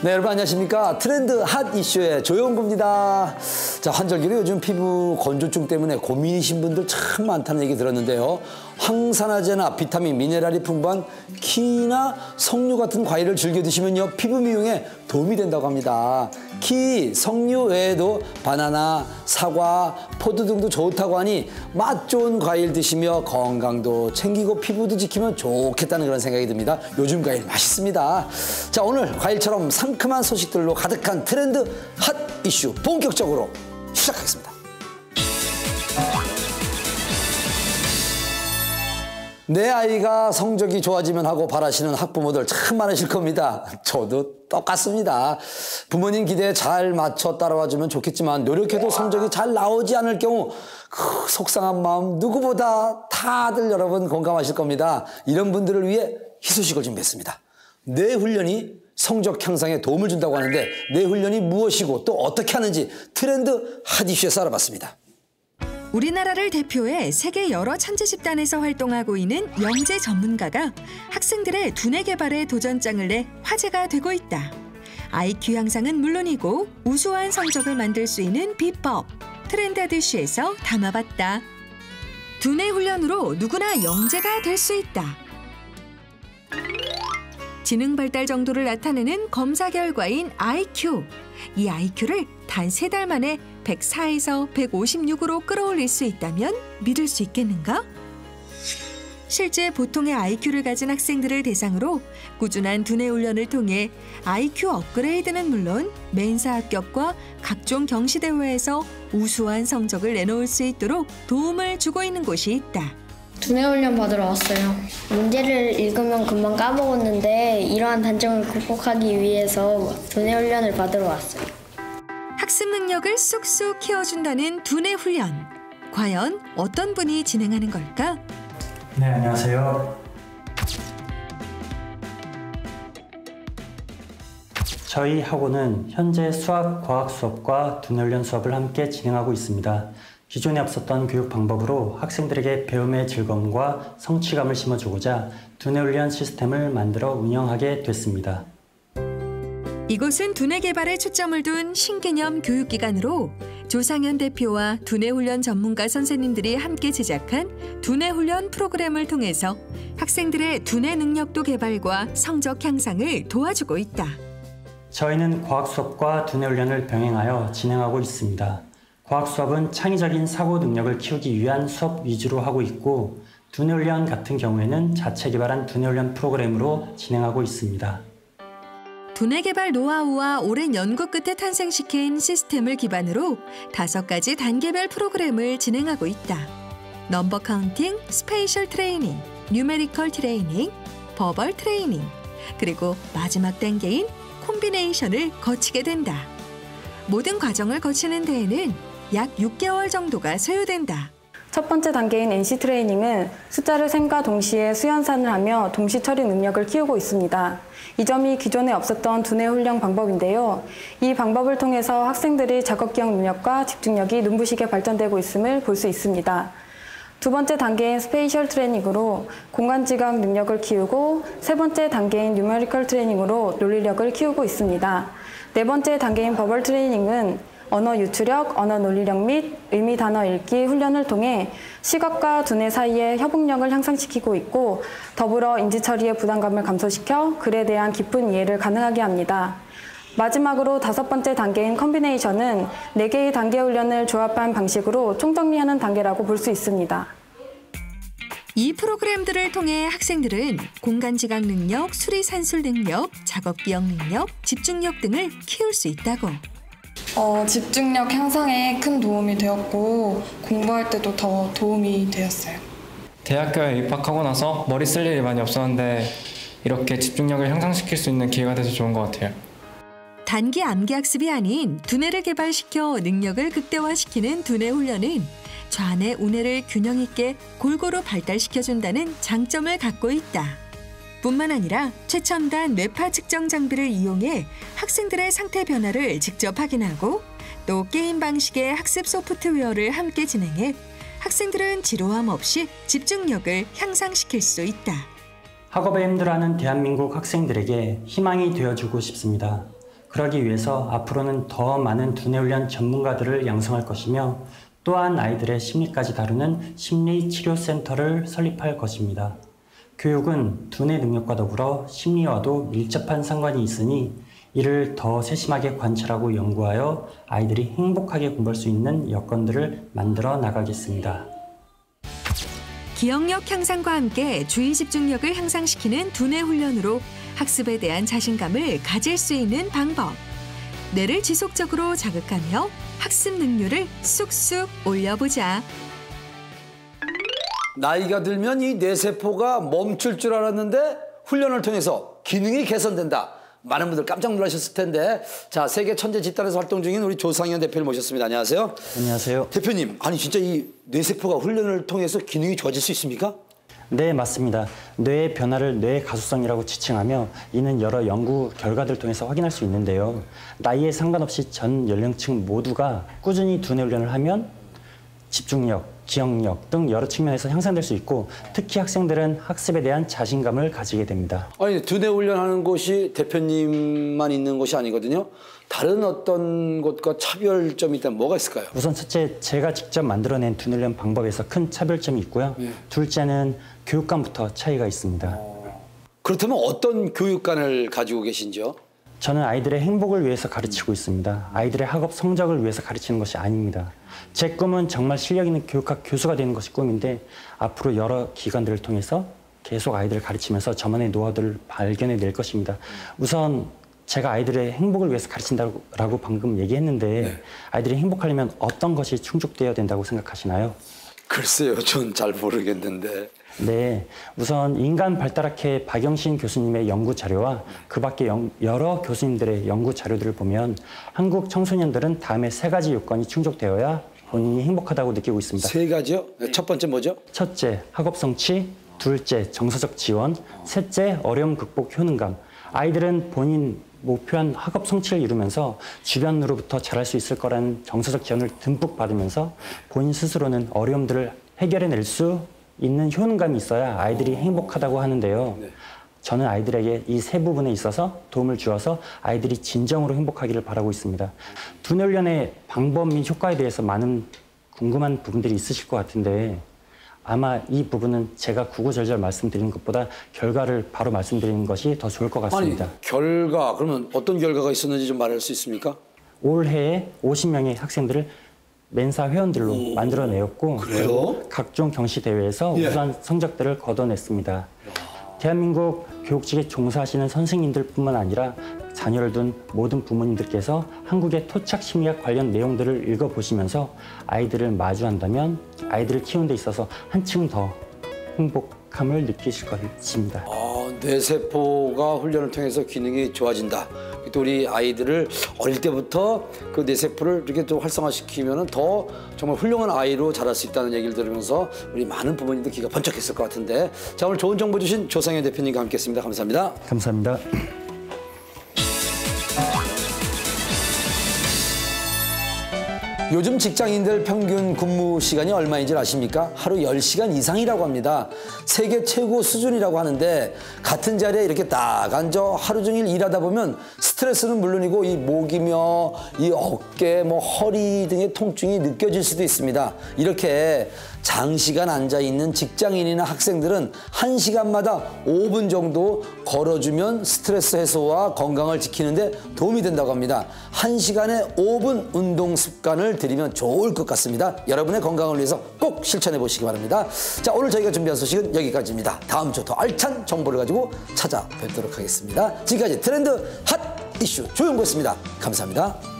네, 여러분 안녕하십니까. 트렌드 핫 이슈의 조영구입니다. 자, 환절기로 요즘 피부 건조증 때문에 고민이신 분들 참 많다는 얘기 들었는데요. 황산화제나 비타민, 미네랄이 풍부한 키위나 석류 같은 과일을 즐겨 드시면요, 피부 미용에 도움이 된다고 합니다. 키위, 석류 외에도 바나나, 사과, 포도 등도 좋다고 하니 맛 좋은 과일 드시며 건강도 챙기고 피부도 지키면 좋겠다는 그런 생각이 듭니다. 요즘 과일 맛있습니다. 자, 오늘 과일처럼 상큼한 소식들로 가득한 트렌드 핫 이슈 본격적으로 시작하겠습니다. 내 아이가 성적이 좋아지면 하고 바라시는 학부모들 참 많으실 겁니다. 저도 똑같습니다. 부모님 기대에 잘 맞춰 따라와주면 좋겠지만 노력해도 성적이 잘 나오지 않을 경우 그 속상한 마음 누구보다 다들 여러분 공감하실 겁니다. 이런 분들을 위해 희소식을 준비했습니다. 뇌 훈련이 성적 향상에 도움을 준다고 하는데 뇌 훈련이 무엇이고 또 어떻게 하는지 트렌드 핫 이슈에서 알아봤습니다. 우리나라를 대표해 세계 여러 천재 집단에서 활동하고 있는 영재 전문가가 학생들의 두뇌 개발에 도전장을 내 화제가 되고 있다. IQ 향상은 물론이고 우수한 성적을 만들 수 있는 비법, 트렌드 핫 이슈에서 담아봤다. 두뇌 훈련으로 누구나 영재가 될 수 있다. 지능 발달 정도를 나타내는 검사 결과인 IQ. 이 IQ를 단 3달 만에 104에서 156으로 끌어올릴 수 있다면 믿을 수 있겠는가? 실제 보통의 IQ를 가진 학생들을 대상으로 꾸준한 두뇌 훈련을 통해 IQ 업그레이드는 물론 멘사 합격과 각종 경시대회에서 우수한 성적을 내놓을 수 있도록 도움을 주고 있는 곳이 있다. 두뇌 훈련 받으러 왔어요. 문제를 읽으면 금방 까먹었는데 이러한 단점을 극복하기 위해서 두뇌 훈련을 받으러 왔어요. 학습 능력을 쑥쑥 키워준다는 두뇌 훈련. 과연 어떤 분이 진행하는 걸까? 네, 안녕하세요. 저희 학원은 현재 수학, 과학 수업과 두뇌 훈련 수업을 함께 진행하고 있습니다. 기존에 없었던 교육 방법으로 학생들에게 배움의 즐거움과 성취감을 심어주고자 두뇌 훈련 시스템을 만들어 운영하게 됐습니다. 이곳은 두뇌 개발에 초점을 둔 신개념 교육기관으로 조상현 대표와 두뇌 훈련 전문가 선생님들이 함께 제작한 두뇌 훈련 프로그램을 통해서 학생들의 두뇌 능력도 개발과 성적 향상을 도와주고 있다. 저희는 과학 수업과 두뇌 훈련을 병행하여 진행하고 있습니다. 과학 수업은 창의적인 사고 능력을 키우기 위한 수업 위주로 하고 있고 두뇌 훈련 같은 경우에는 자체 개발한 두뇌 훈련 프로그램으로 진행하고 있습니다. 두뇌 개발 노하우와 오랜 연구 끝에 탄생시킨 시스템을 기반으로 5가지 단계별 프로그램을 진행하고 있다. 넘버 카운팅, 스페이셜 트레이닝, 뉴메리컬 트레이닝, 버벌 트레이닝, 그리고 마지막 단계인 콤비네이션을 거치게 된다. 모든 과정을 거치는 데에는 약 6개월 정도가 소요된다. 첫 번째 단계인 NC 트레이닝은 숫자를 셈과 동시에 수연산을 하며 동시 처리 능력을 키우고 있습니다. 이 점이 기존에 없었던 두뇌 훈련 방법인데요. 이 방법을 통해서 학생들이 작업 기억 능력과 집중력이 눈부시게 발전되고 있음을 볼 수 있습니다. 두 번째 단계인 스페이셜 트레이닝으로 공간 지각 능력을 키우고 세 번째 단계인 뉴메리컬 트레이닝으로 논리력을 키우고 있습니다. 네 번째 단계인 버벌 트레이닝은 언어 유추력, 언어 논리력 및 의미 단어 읽기 훈련을 통해 시각과 두뇌 사이의 협응력을 향상시키고 있고 더불어 인지 처리의 부담감을 감소시켜 글에 대한 깊은 이해를 가능하게 합니다. 마지막으로 5번째 단계인 컴비네이션은 4개의 단계 훈련을 조합한 방식으로 총정리하는 단계라고 볼 수 있습니다. 이 프로그램들을 통해 학생들은 공간 지각 능력, 수리 산술 능력, 작업 기억 능력, 집중력 등을 키울 수 있다고. 집중력 향상에 큰 도움이 되었고 공부할 때도 더 도움이 되었어요. 대학교에 입학하고 나서 머리 쓸 일이 많이 없었는데 이렇게 집중력을 향상시킬 수 있는 기회가 돼서 좋은 것 같아요. 단기 암기 학습이 아닌 두뇌를 개발시켜 능력을 극대화시키는 두뇌 훈련은 좌뇌, 우뇌를 균형 있게 골고루 발달시켜준다는 장점을 갖고 있다. 뿐만 아니라 최첨단 뇌파 측정 장비를 이용해 학생들의 상태 변화를 직접 확인하고 또 게임 방식의 학습 소프트웨어를 함께 진행해 학생들은 지루함 없이 집중력을 향상시킬 수 있다. 학업에 힘들어하는 대한민국 학생들에게 희망이 되어주고 싶습니다. 그러기 위해서 앞으로는 더 많은 두뇌 훈련 전문가들을 양성할 것이며 또한 아이들의 심리까지 다루는 심리치료센터를 설립할 것입니다. 교육은 두뇌 능력과 더불어 심리와도 밀접한 상관이 있으니 이를 더 세심하게 관찰하고 연구하여 아이들이 행복하게 공부할 수 있는 여건들을 만들어 나가겠습니다. 기억력 향상과 함께 주의 집중력을 향상시키는 두뇌 훈련으로 학습에 대한 자신감을 가질 수 있는 방법. 뇌를 지속적으로 자극하며 학습 능률을 쑥쑥 올려보자. 나이가 들면 이 뇌세포가 멈출 줄 알았는데 훈련을 통해서 기능이 개선된다. 많은 분들 깜짝 놀라셨을 텐데, 자, 세계 천재 집단에서 활동 중인 우리 조상현 대표를 모셨습니다. 안녕하세요. 안녕하세요. 대표님, 아니 진짜 이 뇌세포가 훈련을 통해서 기능이 좋아질 수 있습니까? 네, 맞습니다. 뇌의 변화를 뇌의 가소성이라고 지칭하며 이는 여러 연구 결과들을 통해서 확인할 수 있는데요. 나이에 상관없이 전 연령층 모두가 꾸준히 두뇌 훈련을 하면 집중력, 기억력 등 여러 측면에서 향상될 수 있고 특히 학생들은 학습에 대한 자신감을 가지게 됩니다. 아니, 두뇌 훈련하는 곳이 대표님만 있는 곳이 아니거든요. 다른 어떤 곳과 차별점이 있다면 뭐가 있을까요? 우선 첫째, 제가 직접 만들어낸 두뇌 훈련 방법에서 큰 차별점이 있고요. 둘째는 교육관부터 차이가 있습니다. 그렇다면 어떤 교육관을 가지고 계신지요? 저는 아이들의 행복을 위해서 가르치고 있습니다. 아이들의 학업 성적을 위해서 가르치는 것이 아닙니다. 제 꿈은 정말 실력 있는 교육학 교수가 되는 것이 꿈인데 앞으로 여러 기관들을 통해서 계속 아이들을 가르치면서 저만의 노하우들을 발견해낼 것입니다. 우선 제가 아이들의 행복을 위해서 가르친다고 방금 얘기했는데 아이들이 행복하려면 어떤 것이 충족되어야 된다고 생각하시나요? 글쎄요, 전 잘 모르겠는데. 네, 우선 인간 발달학회 박영신 교수님의 연구 자료와 그 밖에 여러 교수님들의 연구 자료들을 보면 한국 청소년들은 다음에 3가지 요건이 충족되어야 본인이 행복하다고 느끼고 있습니다. 3가지요? 첫 번째 뭐죠? 첫째, 학업 성취. 둘째, 정서적 지원. 셋째, 어려움 극복 효능감. 아이들은 본인 목표한 학업 성취를 이루면서 주변으로부터 잘할 수 있을 거라는 정서적 지원을 듬뿍 받으면서 본인 스스로는 어려움들을 해결해낼 수 있는 효능감이 있어야 아이들이 행복하다고 하는데요. 저는 아이들에게 이 3부분에 있어서 도움을 주어서 아이들이 진정으로 행복하기를 바라고 있습니다. 두뇌 훈련의 방법 및 효과에 대해서 많은 궁금한 부분들이 있으실 것 같은데 아마 이 부분은 제가 구구절절 말씀드리는 것보다 결과를 바로 말씀드리는 것이 더 좋을 것 같습니다. 아니, 결과, 그러면 어떤 결과가 있었는지 좀 말할 수 있습니까? 올해에 50명의 학생들을 멘사 회원들로 만들어내었고 그래요? 각종 경시대회에서 우수한 성적들을 거둬냈습니다. 대한민국 교육직에 종사하시는 선생님들뿐만 아니라 자녀를 둔 모든 부모님들께서 한국의 토착 심리학 관련 내용들을 읽어보시면서 아이들을 마주한다면 아이들을 키우는 데 있어서 한층 더 행복함을 느끼실 것입니다. 뇌세포가 훈련을 통해서 기능이 좋아진다. 또 우리 아이들을 어릴 때부터 그 뇌세포를 이렇게 또 활성화시키면 더 정말 훌륭한 아이로 자랄 수 있다는 얘기를 들으면서 우리 많은 부모님들 귀가 번쩍했을 것 같은데, 자, 오늘 좋은 정보 주신 조상현 대표님과 함께했습니다. 감사합니다. 감사합니다. 요즘 직장인들 평균 근무 시간이 얼마인지 아십니까? 하루 10시간 이상이라고 합니다. 세계 최고 수준이라고 하는데 같은 자리에 이렇게 딱 앉아 하루 종일 일하다 보면 스트레스는 물론이고 이 목이며 이 어깨, 허리 등의 통증이 느껴질 수도 있습니다. 이렇게 장시간 앉아있는 직장인이나 학생들은 1시간마다 5분 정도 걸어주면 스트레스 해소와 건강을 지키는 데 도움이 된다고 합니다. 1시간에 5분 운동 습관을 들이면 좋을 것 같습니다. 여러분의 건강을 위해서 꼭 실천해 보시기 바랍니다. 자, 오늘 저희가 준비한 소식은 여기까지입니다. 다음 주 더 알찬 정보를 가지고 찾아뵙도록 하겠습니다. 지금까지 트렌드 핫 이슈 조용구였습니다. 감사합니다.